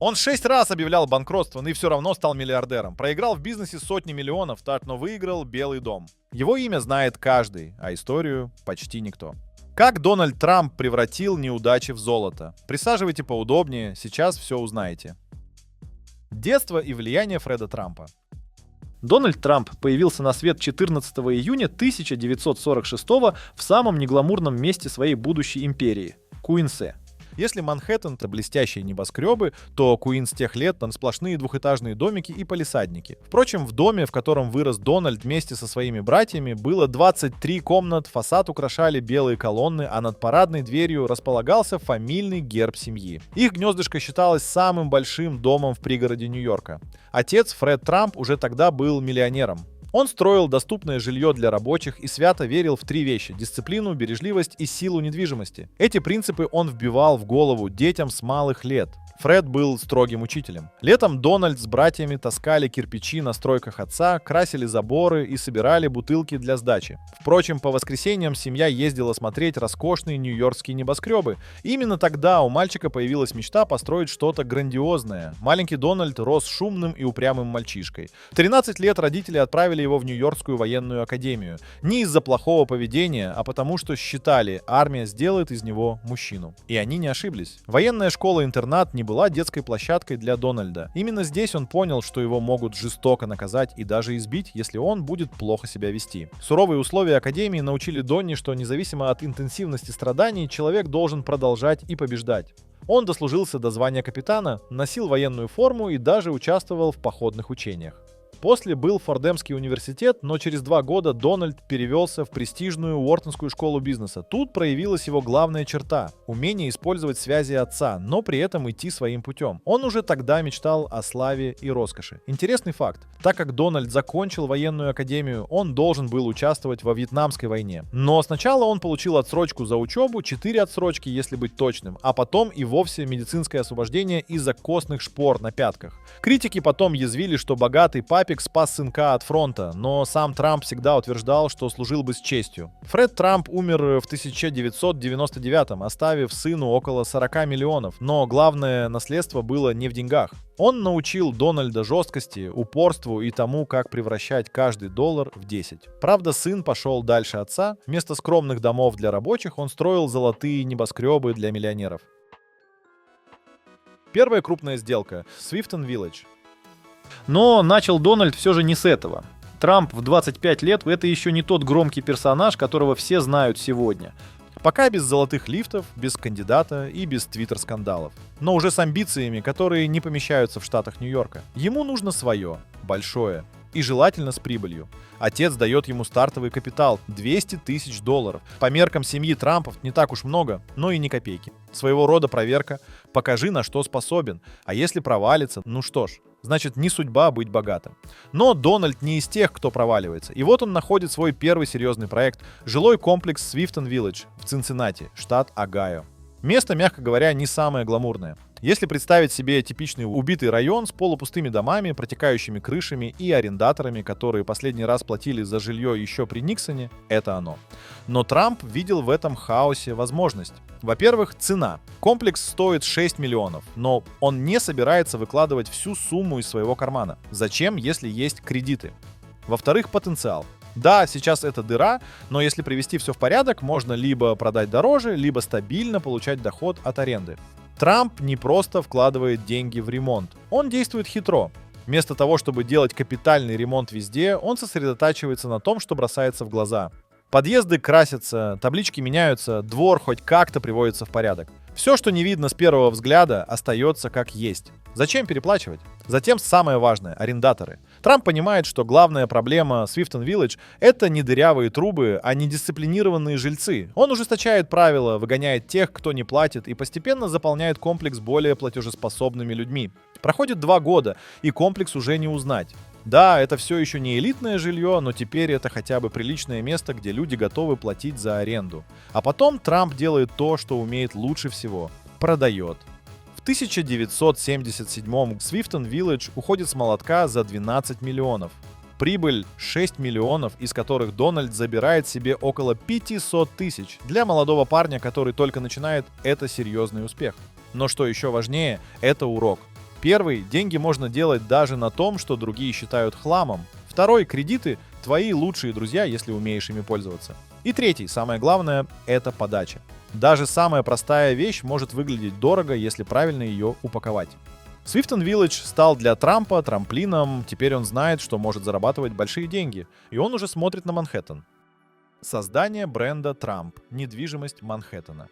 Он 6 раз объявлял банкротство, но и все равно стал миллиардером. Проиграл в бизнесе сотни миллионов, так, но выиграл Белый дом. Его имя знает каждый, а историю почти никто. Как Дональд Трамп превратил неудачи в золото? Присаживайте поудобнее, сейчас все узнаете. Детство и влияние Фреда Трампа. Дональд Трамп появился на свет 14 июня 1946 в самом негламурном месте своей будущей империи – Куинсе. Если Манхэттен — это блестящие небоскребы, то Куинс тех лет — там сплошные двухэтажные домики и палисадники. Впрочем, в доме, в котором вырос Дональд вместе со своими братьями, было 23 комнат, фасад украшали белые колонны, а над парадной дверью располагался фамильный герб семьи. Их гнездышко считалось самым большим домом в пригороде Нью-Йорка. Отец, Фред Трамп, уже тогда был миллионером. Он строил доступное жилье для рабочих и свято верил в 3 вещи – дисциплину, бережливость и силу недвижимости. Эти принципы он вбивал в голову детям с малых лет. Фред был строгим учителем. Летом Дональд с братьями таскали кирпичи на стройках отца, красили заборы и собирали бутылки для сдачи. Впрочем, по воскресеньям семья ездила смотреть роскошные нью-йоркские небоскребы. Именно тогда у мальчика появилась мечта построить что-то грандиозное. Маленький Дональд рос шумным и упрямым мальчишкой. В 13 лет родители отправили его в Нью-Йоркскую военную академию. Не из-за плохого поведения, а потому что считали, армия сделает из него мужчину. И они не ошиблись. Военная школа-интернат не была детской площадкой для Дональда. Именно здесь он понял, что его могут жестоко наказать и даже избить, если он будет плохо себя вести. Суровые условия академии научили Донни, что независимо от интенсивности страданий, человек должен продолжать и побеждать. Он дослужился до звания капитана, носил военную форму и даже участвовал в походных учениях. После был Фордемский университет, но через 2 года Дональд перевелся в престижную Уортонскую школу бизнеса. Тут проявилась его главная черта – умение использовать связи отца, но при этом идти своим путем. Он уже тогда мечтал о славе и роскоши. Интересный факт. Так как Дональд закончил военную академию, он должен был участвовать во Вьетнамской войне. Но сначала он получил отсрочку за учебу, 4 отсрочки, если быть точным, а потом и вовсе медицинское освобождение из-за костных шпор на пятках. Критики потом язвили, что богатый папик спас сынка от фронта, но сам Трамп всегда утверждал, что служил бы с честью. Фред Трамп умер в 1999-м, оставив сыну около 40 миллионов, но главное наследство было не в деньгах. Он научил Дональда жесткости, упорству и тому, как превращать каждый доллар в 10. Правда, сын пошел дальше отца. Вместо скромных домов для рабочих он строил золотые небоскребы для миллионеров. Первая крупная сделка – Свифтон Виллидж. Но начал Дональд все же не с этого. Трамп в 25 лет — это еще не тот громкий персонаж, которого все знают сегодня. Пока без золотых лифтов, без кандидата и без твиттер-скандалов. Но уже с амбициями, которые не помещаются в штатах Нью-Йорка. Ему нужно свое, большое. И желательно с прибылью. Отец дает ему стартовый капитал – $200 тысяч. По меркам семьи Трампов не так уж много, но и ни копейки. Своего рода проверка. Покажи, на что способен. А если провалится, ну что ж, значит, не судьба быть богатым. Но Дональд не из тех, кто проваливается. И вот он находит свой первый серьезный проект – жилой комплекс Свифтон Виллидж в Цинциннати, штат Огайо. Место, мягко говоря, не самое гламурное. Если представить себе типичный убитый район с полупустыми домами, протекающими крышами и арендаторами, которые последний раз платили за жилье еще при Никсоне, это оно. Но Трамп видел в этом хаосе возможность. Во-первых, цена. Комплекс стоит 6 миллионов, но он не собирается выкладывать всю сумму из своего кармана. Зачем, если есть кредиты? Во-вторых, потенциал. Да, сейчас это дыра, но если привести все в порядок, можно либо продать дороже, либо стабильно получать доход от аренды. Трамп не просто вкладывает деньги в ремонт, он действует хитро. Вместо того, чтобы делать капитальный ремонт везде, он сосредотачивается на том, что бросается в глаза. Подъезды красятся, таблички меняются, двор хоть как-то приводится в порядок. Все, что не видно с первого взгляда, остается как есть. Зачем переплачивать? Затем самое важное – арендаторы. Трамп понимает, что главная проблема Свифтон Виллидж – это не дырявые трубы, а недисциплинированные жильцы. Он ужесточает правила, выгоняет тех, кто не платит, и постепенно заполняет комплекс более платежеспособными людьми. Проходит 2 года, и комплекс уже не узнать. Да, это все еще не элитное жилье, но теперь это хотя бы приличное место, где люди готовы платить за аренду. А потом Трамп делает то, что умеет лучше всего – продает. В 1977-м Свифтон Виллидж уходит с молотка за 12 миллионов. Прибыль 6 миллионов, из которых Дональд забирает себе около 500 тысяч. Для молодого парня, который только начинает, это серьезный успех. Но что еще важнее, это урок. Первый, деньги можно делать даже на том, что другие считают хламом. Второй, кредиты – твои лучшие друзья, если умеешь ими пользоваться. И третий, самое главное – это подача. Даже самая простая вещь может выглядеть дорого, если правильно ее упаковать. Swifton Village стал для Трампа трамплином, теперь он знает, что может зарабатывать большие деньги, и он уже смотрит на Манхэттен. Создание бренда Трамп. Недвижимость Манхэттена.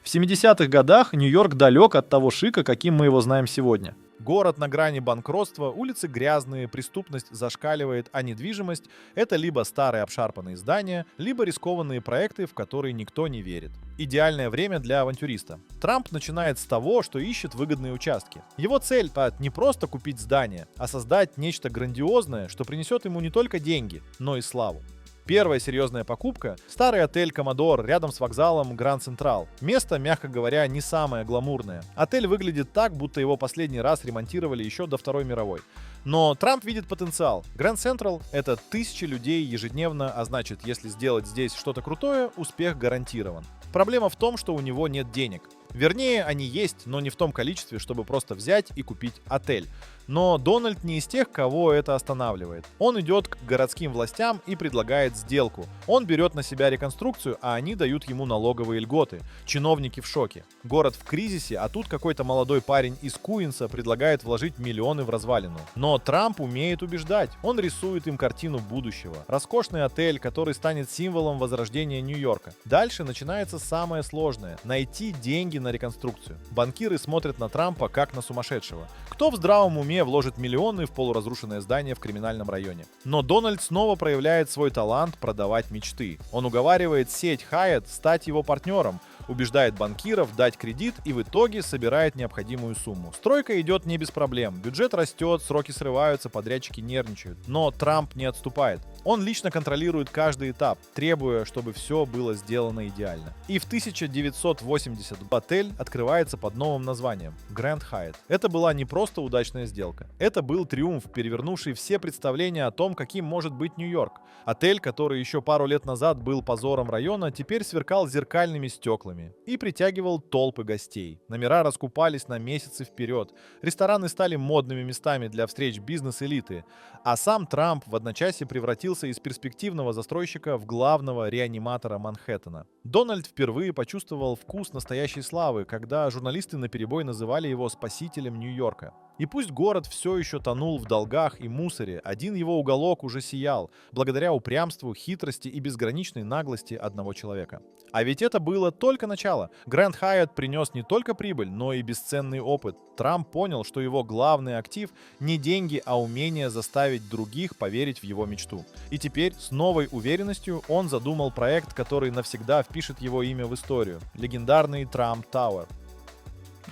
В 70-х годах Нью-Йорк далек от того шика, каким мы его знаем сегодня. Город на грани банкротства, улицы грязные, преступность зашкаливает, а недвижимость – это либо старые обшарпанные здания, либо рискованные проекты, в которые никто не верит. Идеальное время для авантюриста. Трамп начинает с того, что ищет выгодные участки. Его цель – не просто купить здание, а создать нечто грандиозное, что принесет ему не только деньги, но и славу. Первая серьезная покупка – старый отель «Коммодор» рядом с вокзалом Гранд Централ. Место, мягко говоря, не самое гламурное. Отель выглядит так, будто его последний раз ремонтировали еще до Второй мировой. Но Трамп видит потенциал. Гранд Централ – это 1000 людей ежедневно, а значит, если сделать здесь что-то крутое, успех гарантирован. Проблема в том, что у него нет денег. Вернее, они есть, но не в том количестве, чтобы просто взять и купить отель. Но Дональд не из тех, кого это останавливает. Он идет к городским властям и предлагает сделку. Он берет на себя реконструкцию, а они дают ему налоговые льготы. Чиновники в шоке. Город в кризисе, а тут какой-то молодой парень из Куинса предлагает вложить миллионы в развалину. Но Трамп умеет убеждать. Он рисует им картину будущего. Роскошный отель, который станет символом возрождения Нью-Йорка. Дальше начинается самое сложное – найти деньги на реконструкцию. Банкиры смотрят на Трампа как на сумасшедшего. Кто в здравом уме вложит миллионы в полуразрушенное здание в криминальном районе? Но Дональд снова проявляет свой талант продавать мечты. Он уговаривает сеть Hyatt стать его партнером, убеждает банкиров дать кредит и в итоге собирает необходимую сумму. Стройка идет не без проблем. Бюджет растет, сроки срываются, подрядчики нервничают. Но Трамп не отступает. Он лично контролирует каждый этап, требуя, чтобы все было сделано идеально. И в 1980 отель открывается под новым названием – Grand Hyatt. Это была не просто удачная сделка. Это был триумф, перевернувший все представления о том, каким может быть Нью-Йорк. Отель, который еще пару лет назад был позором района, теперь сверкал зеркальными стеклами и притягивал толпы гостей. Номера раскупались на месяцы вперед. Рестораны стали модными местами для встреч бизнес-элиты. А сам Трамп в одночасье превратился из перспективного застройщика в главного реаниматора Манхэттена. Дональд впервые почувствовал вкус настоящей славы, когда журналисты наперебой называли его спасителем Нью-Йорка. И пусть город все еще тонул в долгах и мусоре, один его уголок уже сиял, благодаря упрямству, хитрости и безграничной наглости одного человека. А ведь это было только начало. Grand Hyatt принес не только прибыль, но и бесценный опыт. Трамп понял, что его главный актив не деньги, а умение заставить других поверить в его мечту. И теперь с новой уверенностью он задумал проект, который навсегда впишет его имя в историю. Легендарный Trump Tower.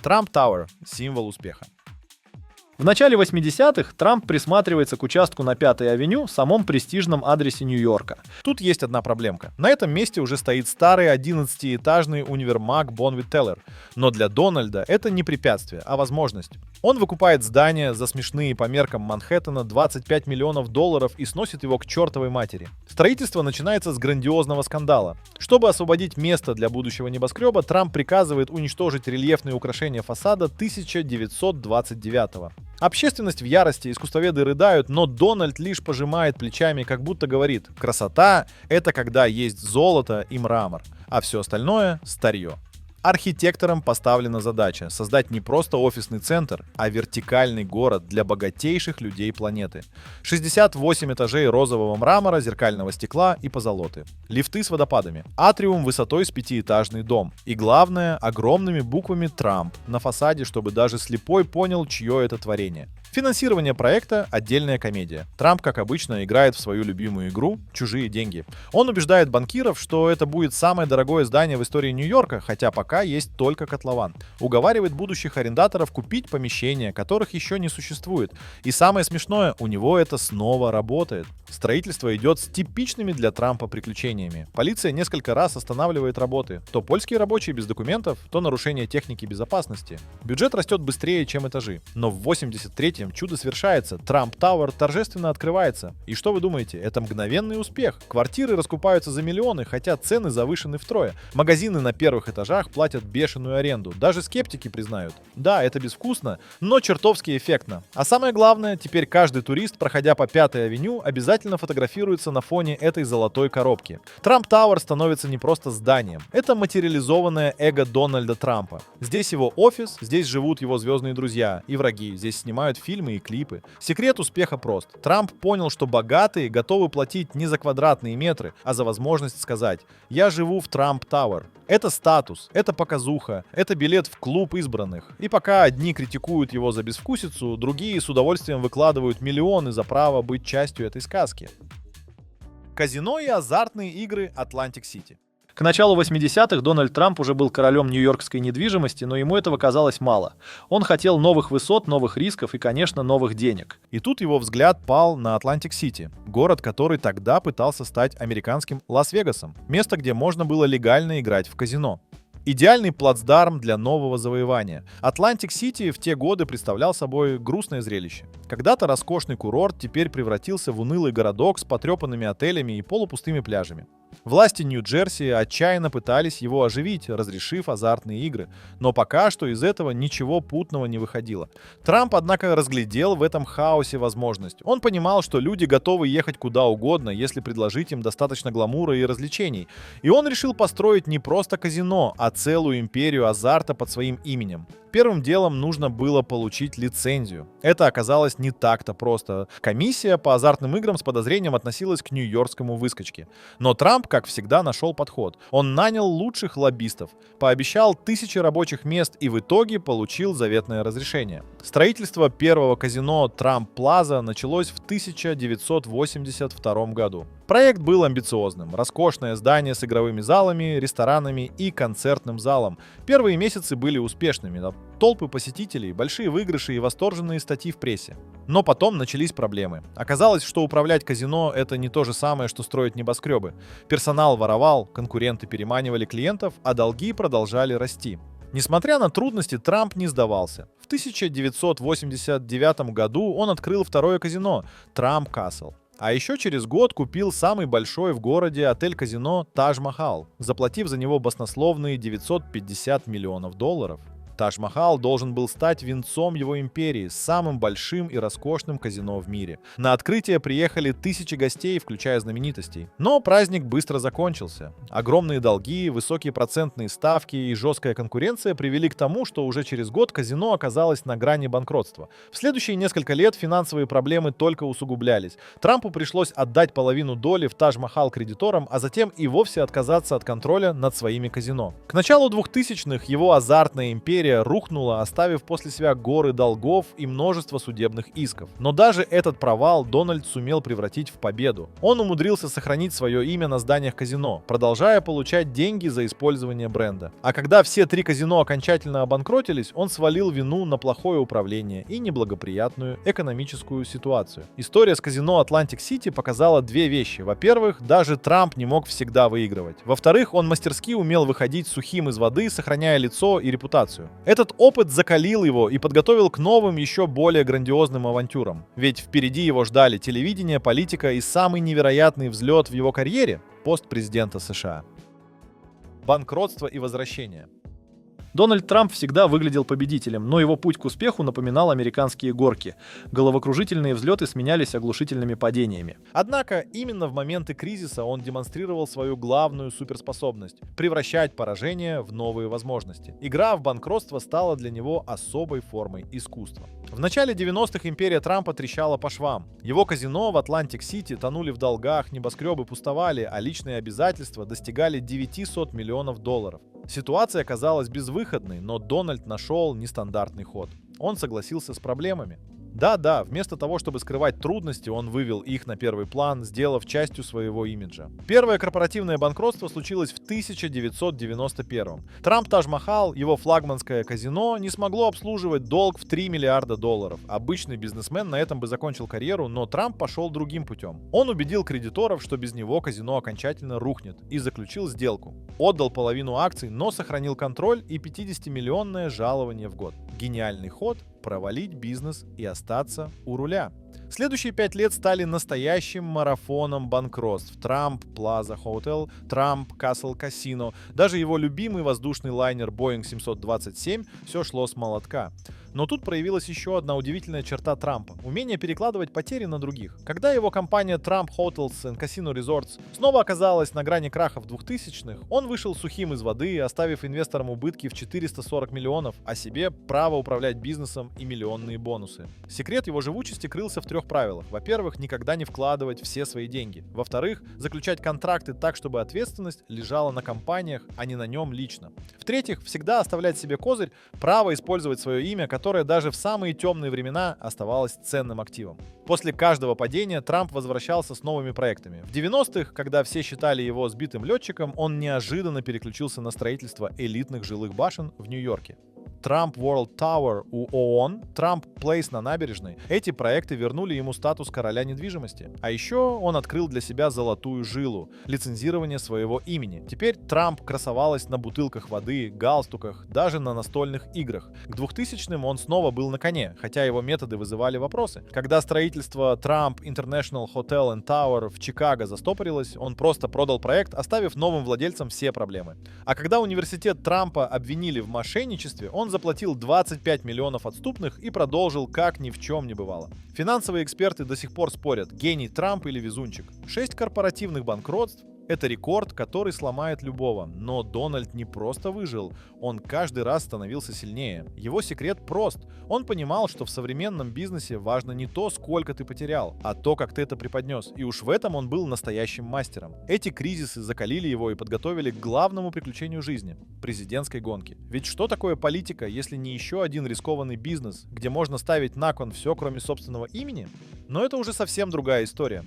Trump Tower – символ успеха. В начале 80-х Трамп присматривается к участку на 5-й авеню, самом престижном адресе Нью-Йорка. Тут есть одна проблемка. На этом месте уже стоит старый 11-этажный универмаг Bonwit Teller. Но для Дональда это не препятствие, а возможность. Он выкупает здание за смешные по меркам Манхэттена $25 миллионов и сносит его к чертовой матери. Строительство начинается с грандиозного скандала. Чтобы освободить место для будущего небоскреба, Трамп приказывает уничтожить рельефные украшения фасада 1929-го. Общественность в ярости, искусствоведы рыдают, но Дональд лишь пожимает плечами, как будто говорит: красота — это когда есть золото и мрамор, а все остальное — старье. Архитекторам поставлена задача создать не просто офисный центр, а вертикальный город для богатейших людей планеты. 68 этажей розового мрамора, зеркального стекла и позолоты. Лифты с водопадами. Атриум высотой с 5-этажный дом. И главное, огромными буквами «Трамп» на фасаде, чтобы даже слепой понял, чье это творение. Финансирование проекта – отдельная комедия. Трамп, как обычно, играет в свою любимую игру «Чужие деньги». Он убеждает банкиров, что это будет самое дорогое здание в истории Нью-Йорка, хотя пока есть только котлован. Уговаривает будущих арендаторов купить помещения, которых еще не существует. И самое смешное, у него это снова работает. Строительство идет с типичными для Трампа приключениями. Полиция несколько раз останавливает работы. То польские рабочие без документов, то нарушение техники безопасности. Бюджет растет быстрее, чем этажи. Но в 83-м чудо свершается. Трамп Тауэр торжественно открывается. И что вы думаете? Это мгновенный успех. Квартиры раскупаются за миллионы, хотя цены завышены втрое. Магазины на первых этажах платят платят бешеную аренду. Даже скептики признают. Да, это безвкусно, но чертовски эффектно. А самое главное, теперь каждый турист, проходя по 5-й авеню, обязательно фотографируется на фоне этой золотой коробки. Трамп Тауэр становится не просто зданием. Это материализованное эго Дональда Трампа. Здесь его офис, здесь живут его звездные друзья и враги. Здесь снимают фильмы и клипы. Секрет успеха прост. Трамп понял, что богатые готовы платить не за квадратные метры, а за возможность сказать: «Я живу в Трамп Тауэр». Это статус, это показуха, это билет в клуб избранных. И пока одни критикуют его за безвкусицу, другие с удовольствием выкладывают миллионы за право быть частью этой сказки. Казино и азартные игры Атлантик-Сити. К началу 80-х Дональд Трамп уже был королем нью-йоркской недвижимости, но ему этого казалось мало. Он хотел новых высот, новых рисков и, конечно, новых денег. И тут его взгляд пал на Атлантик-Сити, город, который тогда пытался стать американским Лас-Вегасом, место, где можно было легально играть в казино. Идеальный плацдарм для нового завоевания. Атлантик-Сити в те годы представлял собой грустное зрелище. Когда-то роскошный курорт теперь превратился в унылый городок с потрепанными отелями и полупустыми пляжами. Власти Нью-Джерси отчаянно пытались его оживить, разрешив азартные игры, но пока что из этого ничего путного не выходило. Трамп, однако, разглядел в этом хаосе возможность. Он понимал, что люди готовы ехать куда угодно, если предложить им достаточно гламура и развлечений. И он решил построить не просто казино, а целую империю азарта под своим именем. Первым делом нужно было получить лицензию. Это оказалось не так-то просто. Комиссия по азартным играм с подозрением относилась к нью-йоркскому выскочке. Но Трамп, как всегда, нашел подход. Он нанял лучших лоббистов, пообещал тысячи рабочих мест и в итоге получил заветное разрешение. Строительство первого казино Трамп Плаза началось в 1982 году. Проект был амбициозным. Роскошное здание с игровыми залами, ресторанами и концертным залом. Первые месяцы были успешными. Толпы посетителей, большие выигрыши и восторженные статьи в прессе. Но потом начались проблемы. Оказалось, что управлять казино — это не то же самое, что строить небоскребы. Персонал воровал, конкуренты переманивали клиентов, а долги продолжали расти. Несмотря на трудности, Трамп не сдавался. В 1989 году он открыл второе казино — Трамп Касл. А еще через год купил самый большой в городе отель-казино Тадж-Махал, заплатив за него баснословные $950 миллионов. Тадж-Махал должен был стать венцом его империи, самым большим и роскошным казино в мире. На открытие приехали тысячи гостей, включая знаменитостей. Но праздник быстро закончился. Огромные долги, высокие процентные ставки и жесткая конкуренция привели к тому, что уже через год казино оказалось на грани банкротства. В следующие несколько лет финансовые проблемы только усугублялись. Трампу пришлось отдать половину доли в Тадж-Махал кредиторам, а затем и вовсе отказаться от контроля над своими казино. К началу 2000-х его азартная империя рухнула, оставив после себя горы долгов и множество судебных исков. Но даже этот провал Дональд сумел превратить в победу. Он умудрился сохранить свое имя на зданиях казино, продолжая получать деньги за использование бренда. А когда все три казино окончательно обанкротились, он свалил вину на плохое управление и неблагоприятную экономическую ситуацию. История с казино Атлантик-Сити показала две вещи. Во-первых, даже Трамп не мог всегда выигрывать. Во-вторых, он мастерски умел выходить сухим из воды, сохраняя лицо и репутацию. Этот опыт закалил его и подготовил к новым, еще более грандиозным авантюрам. Ведь впереди его ждали телевидение, политика и самый невероятный взлет в его карьере — пост президента США. Банкротство и возвращение. Дональд Трамп всегда выглядел победителем, но его путь к успеху напоминал американские горки. Головокружительные взлеты сменялись оглушительными падениями. Однако именно в моменты кризиса он демонстрировал свою главную суперспособность — превращать поражения в новые возможности. Игра в банкротство стала для него особой формой искусства. В начале 90-х империя Трампа трещала по швам. Его казино в Атлантик-Сити тонули в долгах, небоскребы пустовали, а личные обязательства достигали $900 миллионов. Ситуация казалась безвыходной, но Дональд нашел нестандартный ход. Он согласился с проблемами. Да, вместо того, чтобы скрывать трудности, он вывел их на первый план, сделав частью своего имиджа. Первое корпоративное банкротство случилось в 1991. Трамп Тадж-Махал, его флагманское казино, не смогло обслуживать долг в $3 миллиарда. Обычный бизнесмен на этом бы закончил карьеру, но Трамп пошел другим путем. Он убедил кредиторов, что без него казино окончательно рухнет, и заключил сделку. Отдал половину акций, но сохранил контроль и 50-миллионное жалование в год. Гениальный ход — провалить бизнес и остаться у руля. Следующие 5 лет стали настоящим марафоном банкротств. Трамп Plaza Hotel, Трамп Castle Casino, даже его любимый воздушный лайнер Boeing 727 все шло с молотка. Но тут проявилась еще одна удивительная черта Трампа – умение перекладывать потери на других. Когда его компания Trump Hotels and Casino Resorts снова оказалась на грани краха в 2000-х, он вышел сухим из воды, оставив инвесторам убытки в 440 миллионов, а себе право управлять бизнесом и миллионные бонусы. Секрет его живучести крылся в 3 правилах. Во-первых, никогда не вкладывать все свои деньги. Во-вторых, заключать контракты так, чтобы ответственность лежала на компаниях, а не на нем лично. В-третьих, всегда оставлять себе козырь, право использовать свое имя, которое даже в самые темные времена оставалось ценным активом. После каждого падения Трамп возвращался с новыми проектами. В 90-х, когда все считали его сбитым летчиком, он неожиданно переключился на строительство элитных жилых башен в Нью-Йорке. Trump World Tower у ООН, Trump Place на набережной. Эти проекты вернули ему статус короля недвижимости. А еще он открыл для себя золотую жилу – лицензирование своего имени. Теперь Трамп красовалась на бутылках воды, галстуках, даже на настольных играх. К 2000-м он снова был на коне, хотя его методы вызывали вопросы. Когда строительство Trump International Hotel and Tower в Чикаго застопорилось, он просто продал проект, оставив новым владельцам все проблемы. А когда университет Трампа обвинили в мошенничестве, он заплатил 25 миллионов отступных и продолжил, как ни в чем не бывало. Финансовые эксперты до сих пор спорят, гений Трамп или везунчик. 6 корпоративных банкротств — это рекорд, который сломает любого. Но Дональд не просто выжил, он каждый раз становился сильнее. Его секрет прост. Он понимал, что в современном бизнесе важно не то, сколько ты потерял, а то, как ты это преподнес. И уж в этом он был настоящим мастером. Эти кризисы закалили его и подготовили к главному приключению жизни — президентской гонке. Ведь что такое политика, если не еще один рискованный бизнес, где можно ставить на кон все, кроме собственного имени? Но это уже совсем другая история.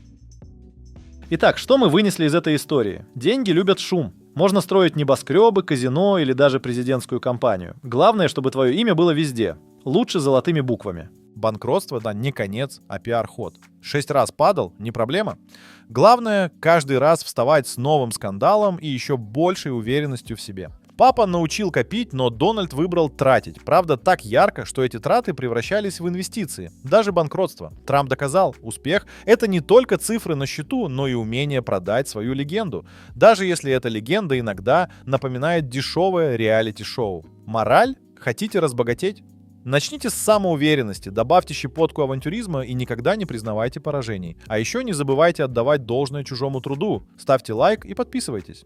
Итак, что мы вынесли из этой истории? Деньги любят шум. Можно строить небоскребы, казино или даже президентскую кампанию. Главное, чтобы твое имя было везде. Лучше золотыми буквами. Банкротство, да, не конец, а пиар-ход. 6 раз падал, не проблема. Главное, каждый раз вставать с новым скандалом и еще большей уверенностью в себе. Папа научил копить, но Дональд выбрал тратить. Правда, так ярко, что эти траты превращались в инвестиции. Даже банкротство. Трамп доказал, успех — это не только цифры на счету, но и умение продать свою легенду. Даже если эта легенда иногда напоминает дешевое реалити-шоу. Мораль? Хотите разбогатеть? Начните с самоуверенности, добавьте щепотку авантюризма и никогда не признавайте поражений. А еще не забывайте отдавать должное чужому труду. Ставьте лайк и подписывайтесь.